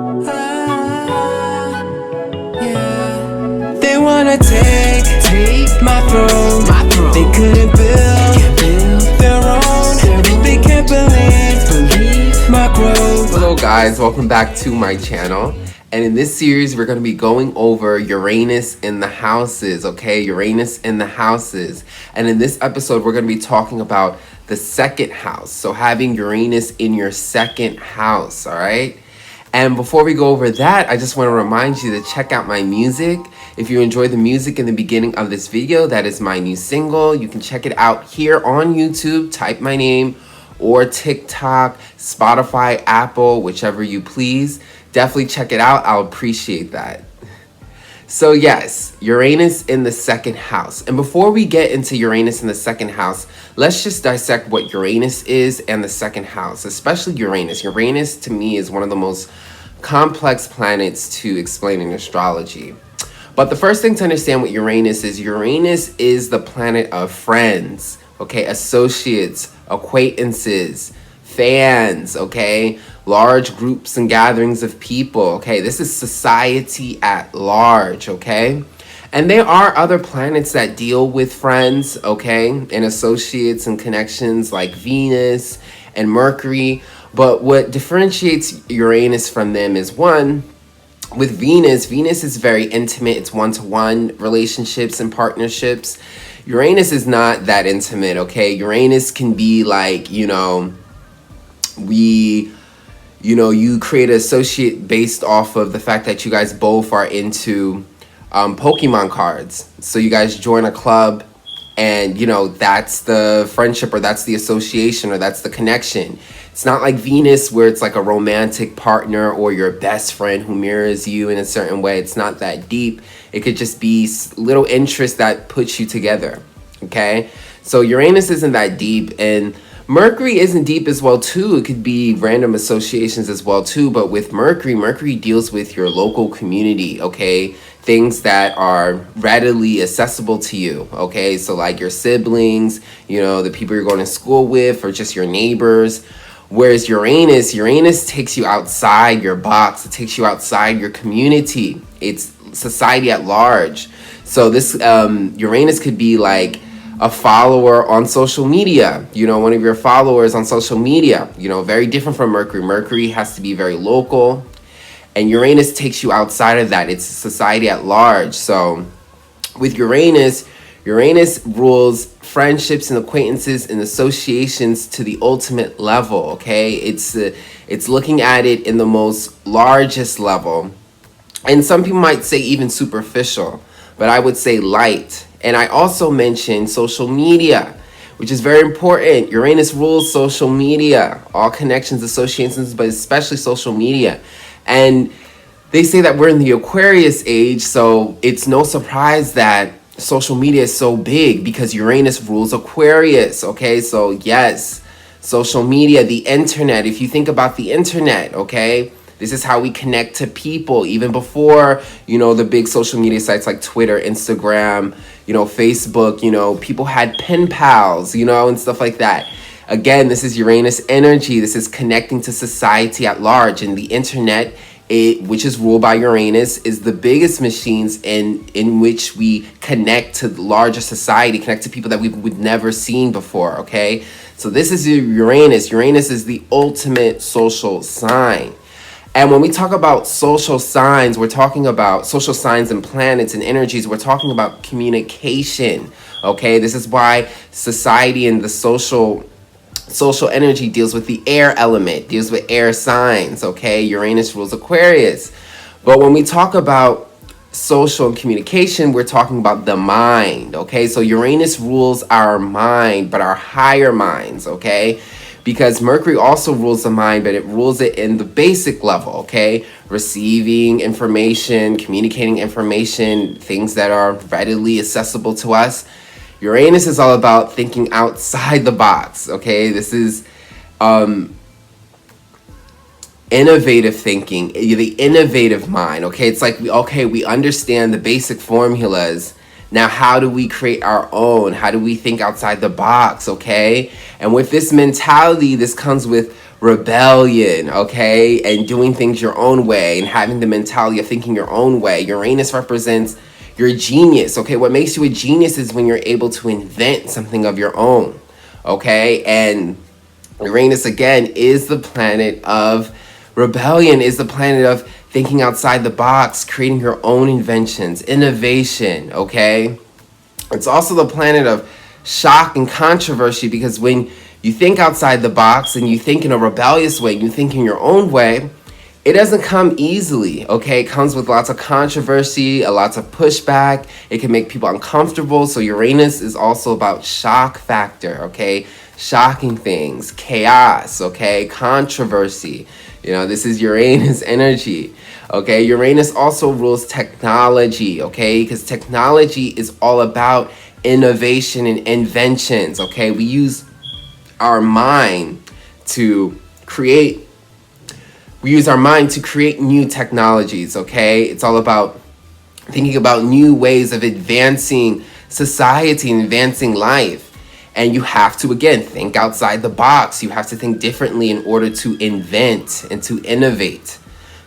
Yeah. They wanna take my throne. They couldn't build their own. They can't believe my growth. Hello guys, welcome back to my channel. And in this series, we're going to be going over Uranus in the houses, okay? Uranus in the houses. And in this episode, we're going to be talking about the second house. So having Uranus in your second house, all right? And before we go over that, I just want to remind you to check out my music. If you enjoyed the music in the beginning of this video, that is my new single. You can check it out here on YouTube. Type my name, or TikTok, Spotify, Apple, whichever you please. Definitely check it out. I'll appreciate that. So yes, Uranus in the second house. And before we get into Uranus in the second house, let's just dissect what Uranus is and the second house, especially Uranus. Uranus to me is one of the most complex planets to explain in astrology. But the first thing to understand what Uranus is the planet of friends, okay? Associates, acquaintances, fans, okay? Large groups and gatherings of people, okay? This is society at large, okay? And there are other planets that deal with friends, okay? And associates and connections like Venus and Mercury. But what differentiates Uranus from them is, one, with Venus is very intimate. It's one-to-one relationships and partnerships. Uranus is not that intimate, okay? Uranus can be like, you create an associate based off of the fact that you guys both are into Pokemon cards. So you guys join a club and, that's the friendship, or that's the association, or that's the connection. It's not like Venus where it's like a romantic partner or your best friend who mirrors you in a certain way. It's not that deep. It could just be little interests that puts you together, okay? So Uranus isn't that deep, and Mercury isn't deep as well too. It could be random associations as well too, but with Mercury deals with your local community, okay? Things that are readily accessible to you, okay? So like your siblings, the people you're going to school with, or just your neighbors. Whereas Uranus takes you outside your box. It takes you outside your community. It's society at large. So this Uranus could be like a follower on social media, one of your followers on social media, very different from Mercury. Mercury has to be very local, and Uranus takes you outside of that. It's society at large. So with Uranus rules friendships and acquaintances and associations to the ultimate level, okay? It's looking at it in the most largest level. And some people might say even superficial, but I would say light. And I also mentioned social media, which is very important. Uranus rules social media, all connections, associations, but especially social media. And they say that we're in the Aquarius age, so it's no surprise that social media is so big because Uranus rules Aquarius, okay? So yes, social media, the internet. If you think about the internet, okay? This is how we connect to people. Even before, the big social media sites like Twitter, Instagram, Facebook, people had pen pals, and stuff like that. Again, this is Uranus energy. This is connecting to society at large. And the internet, which is ruled by Uranus, is the biggest machines in which we connect to the larger society, connect to people that we would never seen before, okay? So this is Uranus. Uranus is the ultimate social sign. And when we talk about social signs, we're talking about social signs and planets and energies. We're talking about communication, okay? This is why society and the social energy deals with the air element, deals with air signs, okay? Uranus rules Aquarius. But when we talk about social and communication, we're talking about the mind, okay? So Uranus rules our mind, but our higher minds, okay? Because Mercury also rules the mind, but it rules it in the basic level, okay? Receiving information, communicating information, things that are readily accessible to us. Uranus is all about thinking outside the box, okay? This is innovative thinking, the innovative mind, okay? It's like, we understand the basic formulas. Now, how do we create our own? How do we think outside the box, okay? And with this mentality, this comes with rebellion, okay, and doing things your own way and having the mentality of thinking your own way. Uranus represents your genius, okay? What makes you a genius is when you're able to invent something of your own, okay? And Uranus, again, is the planet of rebellion, is the planet of thinking outside the box, creating your own inventions, innovation, okay? It's also the planet of shock and controversy, because when you think outside the box and you think in a rebellious way, you think in your own way, it doesn't come easily, okay? It comes with lots of controversy, lots of pushback. It can make people uncomfortable. So Uranus is also about shock factor, okay? Shocking things, chaos, okay? Controversy. You know, this is Uranus energy, okay? Uranus also rules technology, okay? Because technology is all about innovation and inventions, okay? We use our mind to create new technologies, okay? It's all about thinking about new ways of advancing society and advancing life. And you have to, again, think outside the box. You have to think differently in order to invent and to innovate.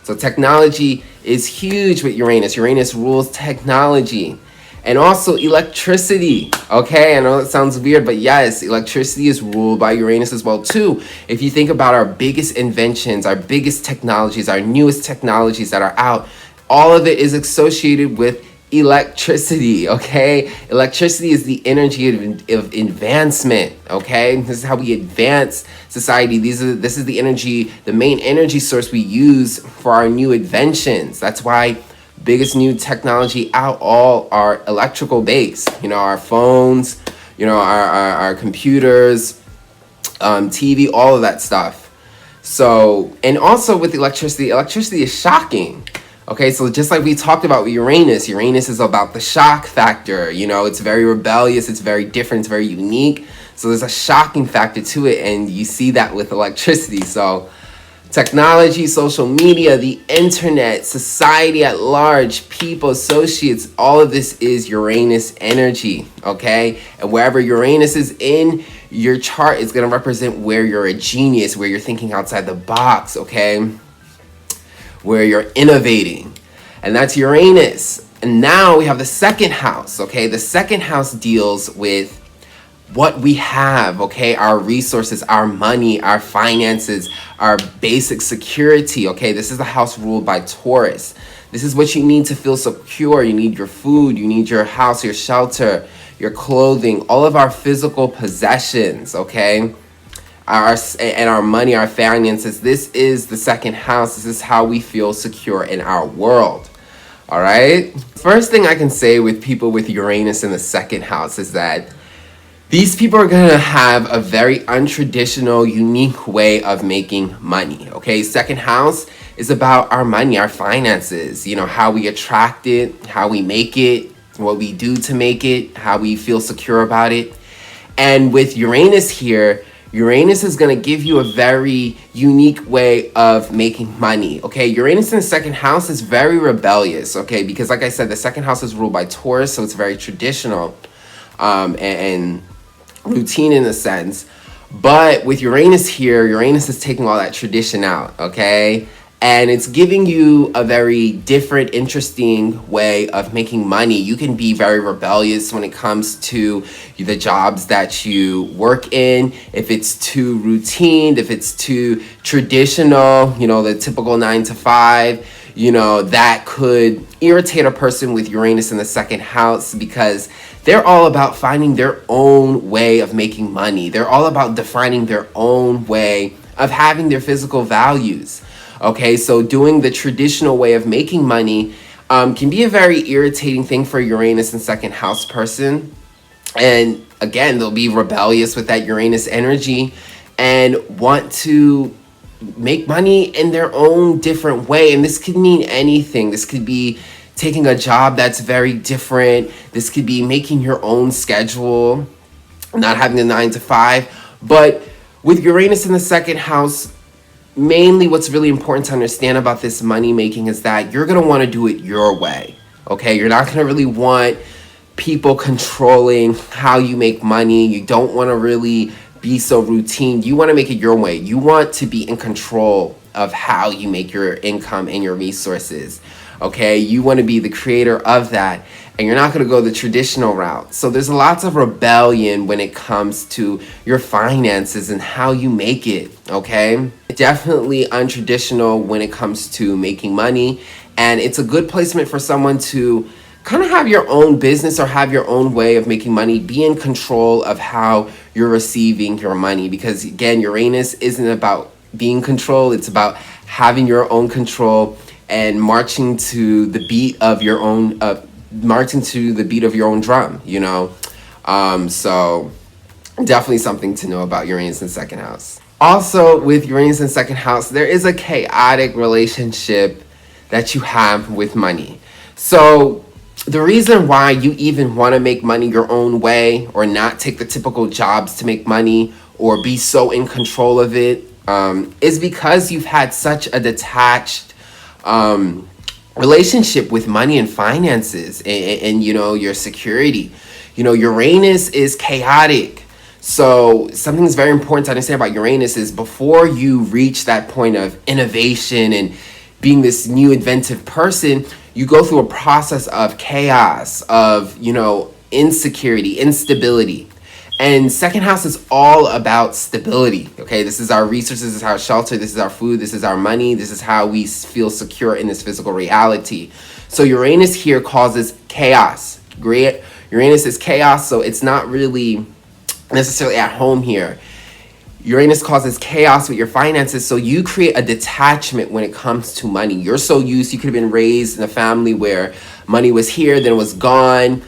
So technology is huge with Uranus. Uranus rules technology. And also electricity, okay? I know that sounds weird, but yes, electricity is ruled by Uranus as well too. If you think about our biggest inventions, our biggest technologies, our newest technologies that are out, all of it is associated with electricity, okay? Electricity is the energy of advancement, okay? This is how we advance society. This is the energy, the main energy source we use for our new inventions. That's why biggest new technology out all are electrical based. You know, our phones, you know, our computers, TV, all of that stuff. So, and also with electricity is shocking. Okay, so just like we talked about with Uranus is about the shock factor. You know, it's very rebellious, it's very different, it's very unique. So there's a shocking factor to it, and you see that with electricity. So technology, social media, the internet, society at large, people, associates, all of this is Uranus energy, okay? And wherever Uranus is in your chart, it's going to represent where you're a genius, where you're thinking outside the box, okay? Where you're innovating. And that's Uranus. And now we have the second house, okay? The second house deals with what we have, okay? Our resources, our money, our finances, our basic security, okay? This is the house ruled by Taurus. This is what you need to feel secure. You need your food, you need your house, your shelter, your clothing, all of our physical possessions, okay? Our money, our finances. This is the second house. This is how we feel secure in our world, all right? First thing I can say with people with Uranus in the second house is that these people are going to have a very untraditional, unique way of making money, okay? Second house is about our money, our finances, you know, how we attract it, how we make it, what we do to make it, how we feel secure about it. And with Uranus here, Uranus is going to give you a very unique way of making money, okay? Uranus in the second house is very rebellious, okay? Because like I said, the second house is ruled by Taurus, so it's very traditional and routine in a sense. But with Uranus here, Uranus is taking all that tradition out, okay? And it's giving you a very different, interesting way of making money. You can be very rebellious when it comes to the jobs that you work in. If it's too routine, if it's too traditional, you know, the typical 9 to 5, you know, that could irritate a person with Uranus in the second house, because they're all about finding their own way of making money. They're all about defining their own way of having their physical values. Okay, so doing the traditional way of making money can be a very irritating thing for a Uranus and second house person. And again, they'll be rebellious with that Uranus energy and want to make money in their own different way. And this could mean anything. This could be taking a job that's very different. This could be making your own schedule, not having a 9 to 5. But with Uranus in the second house, mainly what's really important to understand about this money making is that you're going to want to do it your way, okay? You're not going to really want people controlling how you make money. You don't want to really be so routine. You want to make it your way. You want to be in control of how you make your income and your resources. Okay, you want to be the creator of that, and you're not going to go the traditional route. So there's lots of rebellion when it comes to your finances and how you make it. Okay, definitely untraditional when it comes to making money, and it's a good placement for someone to kind of have your own business or have your own way of making money. Be in control of how you're receiving your money, because again, Uranus isn't about being controlled. It's about having your own control and marching to the beat of your own drum, you know. So definitely something to know about Uranus in second house. Also, with Uranus in second house, there is a chaotic relationship that you have with money. So the reason why you even want to make money your own way, or not take the typical jobs to make money, or be so in control of it, is because you've had such a detached relationship with money and finances, and you know, your security. You know, Uranus is chaotic. So something that's very important to understand about Uranus is, before you reach that point of innovation and being this new inventive person, you go through a process of chaos, of, you know, insecurity, instability. And second house is all about stability. Okay, this is our resources, this is our shelter, this is our food, this is our money, this is how we feel secure in this physical reality. So Uranus here causes chaos. Great. Uranus is chaos, so it's not really necessarily at home here. Uranus causes chaos with your finances, so you create a detachment when it comes to money. You're so used, you could have been raised in a family where money was here, then it was gone,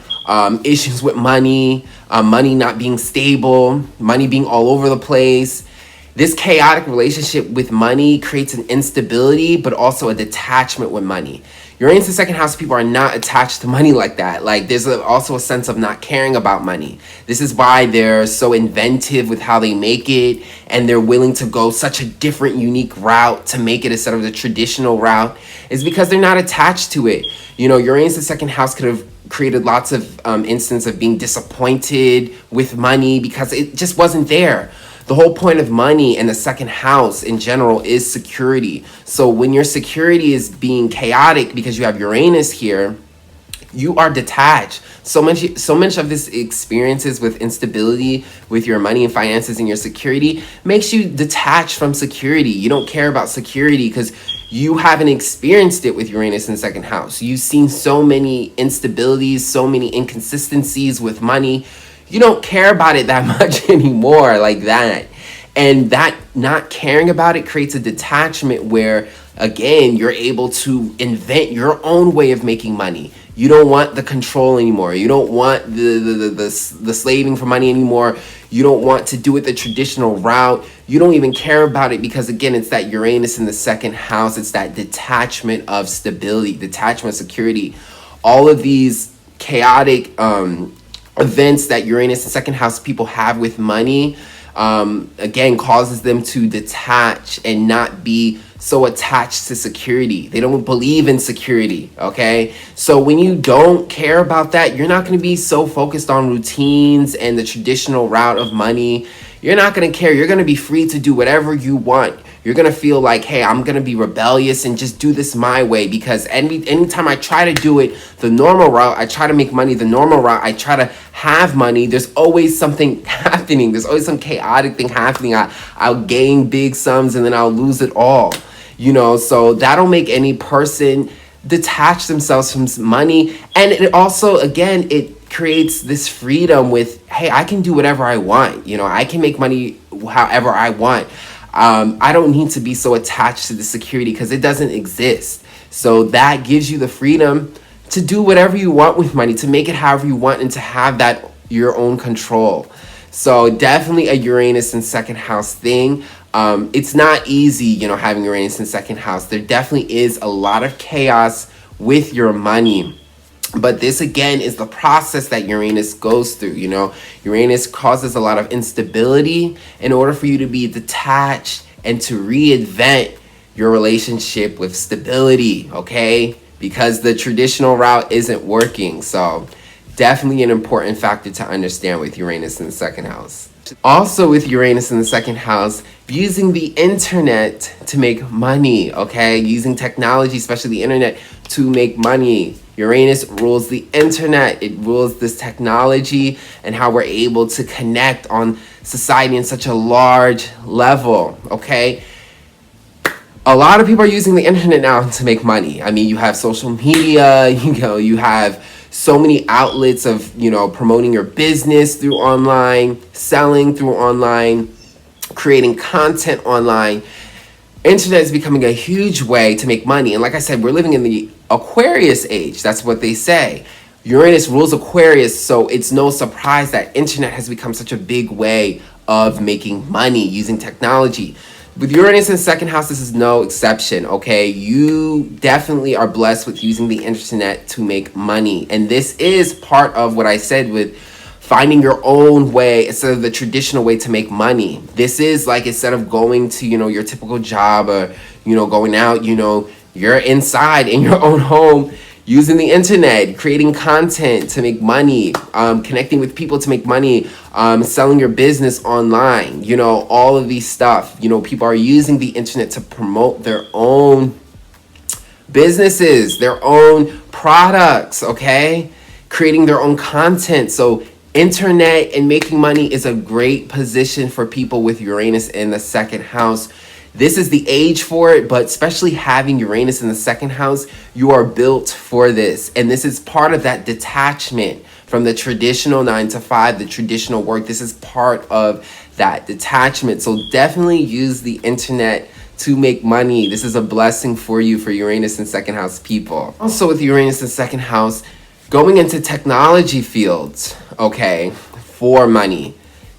issues with money, money not being stable, money being all over the place. This chaotic relationship with money creates an instability, but also a detachment with money. Uranus in second house people are not attached to money like that. Like, there's also a sense of not caring about money. This is why they're so inventive with how they make it, and they're willing to go such a different, unique route to make it instead of the traditional route, is because they're not attached to it. You know, Uranus in second house could have created lots of instances of being disappointed with money because it just wasn't there. The whole point of money and the second house in general is security. So when your security is being chaotic because you have Uranus here, you are detached. So much of this experiences with instability with your money and finances and your security makes you detached from security. You don't care about security because you haven't experienced it with Uranus in second house. You've seen so many instabilities, so many inconsistencies with money. You don't care about it that much anymore, like that. And that not caring about it creates a detachment where, again, you're able to invent your own way of making money. You don't want the control anymore. You don't want the slaving for money anymore. You don't want to do it the traditional route. You don't even care about it because, again, it's that Uranus in the second house. It's that detachment of stability, detachment of security. All of these chaotic events that Uranus and second house people have with money, again, causes them to detach and not be so attached to security. They don't believe in security, okay? So when you don't care about that, you're not going to be so focused on routines and the traditional route of money. You're not going to care. You're going to be free to do whatever you want. You're going to feel like, hey, I'm going to be rebellious and just do this my way, because anytime I try to do it the normal route, I try to make money the normal route, I try to have money, there's always something happening. There's always some chaotic thing happening. I'll gain big sums and then I'll lose it all, you know? So that'll make any person detach themselves from money. And it also, again, it creates this freedom with, hey, I can do whatever I want. You know, I can make money however I want. I don't need to be so attached to the security because it doesn't exist. So that gives you the freedom to do whatever you want with money, to make it however you want, and to have that your own control. So definitely a Uranus in second house thing. It's not easy, you know, having Uranus in second house. There definitely is a lot of chaos with your money. But this, again, is the process that Uranus goes through, you know. Uranus causes a lot of instability in order for you to be detached and to reinvent your relationship with stability, okay? Because the traditional route isn't working. So definitely an important factor to understand with Uranus in the second house. Also with Uranus in the second house, using the internet to make money, okay? Using technology, especially the internet, to make money. Uranus rules the internet. It rules this technology and how we're able to connect on society in such a large level, okay? A lot of people are using the internet now to make money. I mean, you have social media, you have so many outlets of, promoting your business through online, selling through online, creating content online. Internet is becoming a huge way to make money. And like I said, we're living in the Aquarius age. That's what they say. Uranus rules Aquarius, so it's no surprise that internet has become such a big way of making money using technology. With Uranus in the second house, this is no exception, okay? You definitely are blessed with using the internet to make money. And this is part of what I said with finding your own way instead of the traditional way to make money. This is like, instead of going to, your typical job or, going out, you're inside in your own home using the internet, creating content to make money, connecting with people to make money, selling your business online, all of these stuff. People are using the internet to promote their own businesses, their own products, okay? Creating their own content. So internet and making money is a great position for people with Uranus in the second house. This is the age for it, but especially having Uranus in the second house, you are built for this. And this is part of that detachment from the traditional 9 to 5, the traditional work. This is part of that detachment. So definitely use the internet to make money. This is a blessing for you, for Uranus in second house people. Also with Uranus in second house, going into technology fields, okay, for money.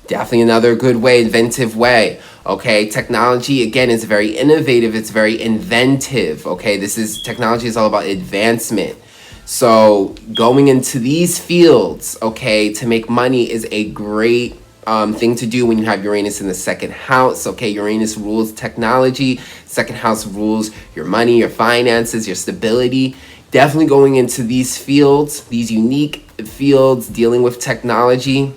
Definitely another good way, inventive way. Okay, technology, again, is very innovative. It's very inventive. Okay, technology is all about advancement. So going into these fields, okay, to make money is a great thing to do when you have Uranus in the second house. Okay, Uranus rules technology. Second house rules your money, your finances, your stability. Definitely going into these fields, these unique fields dealing with technology.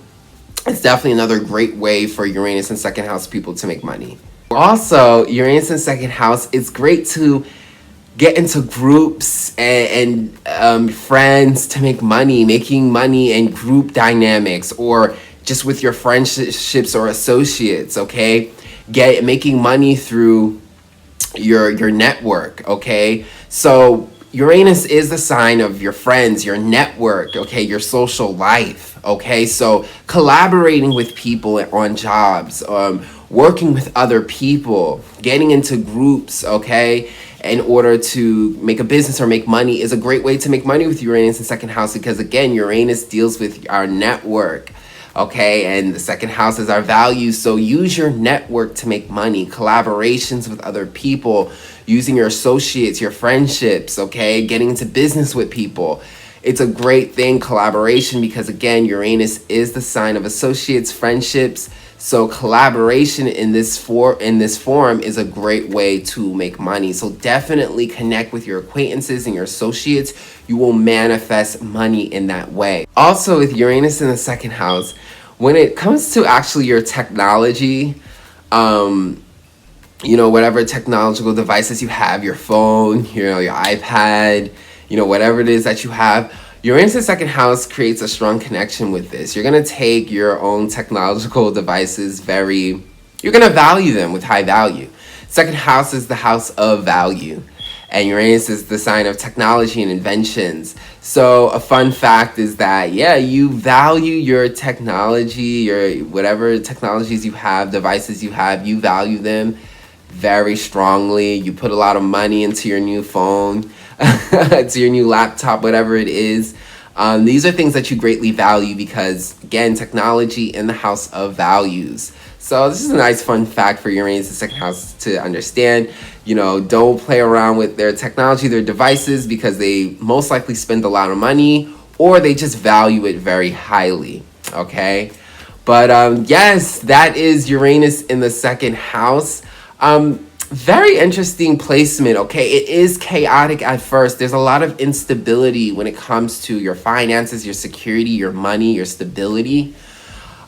It's definitely another great way for Uranus and second house people to make money. Also, Uranus in second house, it's great to get into groups and friends to make money, making money in group dynamics or just with your friendships or associates, okay? Making money through your network, okay? So Uranus is the sign of your friends, your network, okay, your social life, okay? So collaborating with people on jobs, working with other people, getting into groups, okay, in order to make a business or make money is a great way to make money with Uranus in second house because, again, Uranus deals with our network, okay, and the second house is our values. So use your network to make money, collaborations with other people, using your associates, your friendships, okay, getting into business with people. It's a great thing, collaboration, because again, Uranus is the sign of associates, friendships. So collaboration in this form is a great way to make money. So definitely connect with your acquaintances and your associates. You will manifest money in that way. Also with Uranus in the second house, when it comes to actually your technology, whatever technological devices you have, your phone, your iPad, whatever it is that you have, Uranus in second house creates a strong connection with this. You're going to take your own technological devices you're going to value them with high value. Second house is the house of value. And Uranus is the sign of technology and inventions. So a fun fact is that, you value your technology, your whatever technologies you have, devices you have, you value them very strongly. You put a lot of money into your new phone, to your new laptop, whatever it is. These are things that you greatly value because, again, technology in the house of values. So this is a nice fun fact for Uranus in second house to understand. Don't play around with their technology, their devices, because they most likely spend a lot of money or they just value it very highly, okay? But yes, that is Uranus in the second house. Very interesting placement, okay? It is chaotic at first. There's a lot of instability when it comes to your finances, your security, your money, your stability.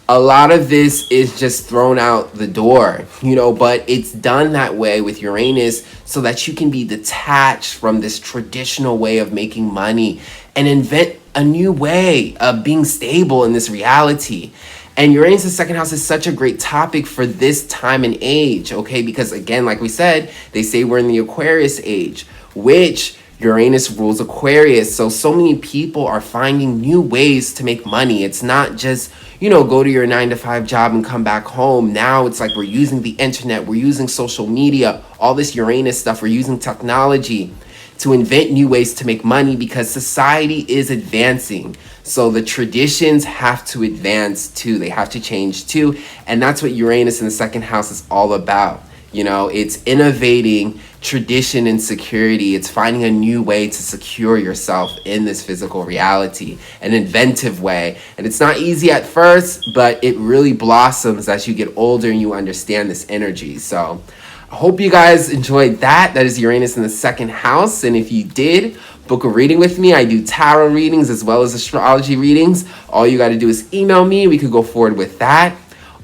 a lot of this is just thrown out the door, you know, but it's done that way with Uranus so that you can be detached from this traditional way of making money and invent a new way of being stable in this reality. And Uranus in second house is such a great topic for this time and age, okay? Because again, like we said, they say we're in the Aquarius age, which Uranus rules Aquarius. So many people are finding new ways to make money. It's not just, you know, go to your 9-to-5 job and come back home. Now it's like we're using the internet, we're using social media, all this Uranus stuff, we're using technology to invent new ways to make money because society is advancing. So the traditions have to advance too. They have to change too. And that's what Uranus in the second house is all about. You know, it's innovating tradition and security. It's finding a new way to secure yourself in this physical reality, an inventive way. And it's not easy at first, but it really blossoms as you get older and you understand this energy. So I hope you guys enjoyed that. That is Uranus in the second house. And if you did, book a reading with me. I do tarot readings as well as astrology readings. All you got to do is email me. We could go forward with that.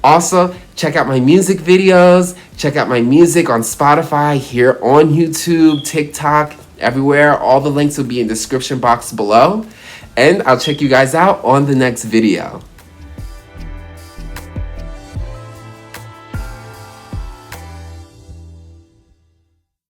Also, check out my music videos. Check out my music on Spotify, here on YouTube, TikTok, everywhere. All the links will be in the description box below. And I'll check you guys out on the next video.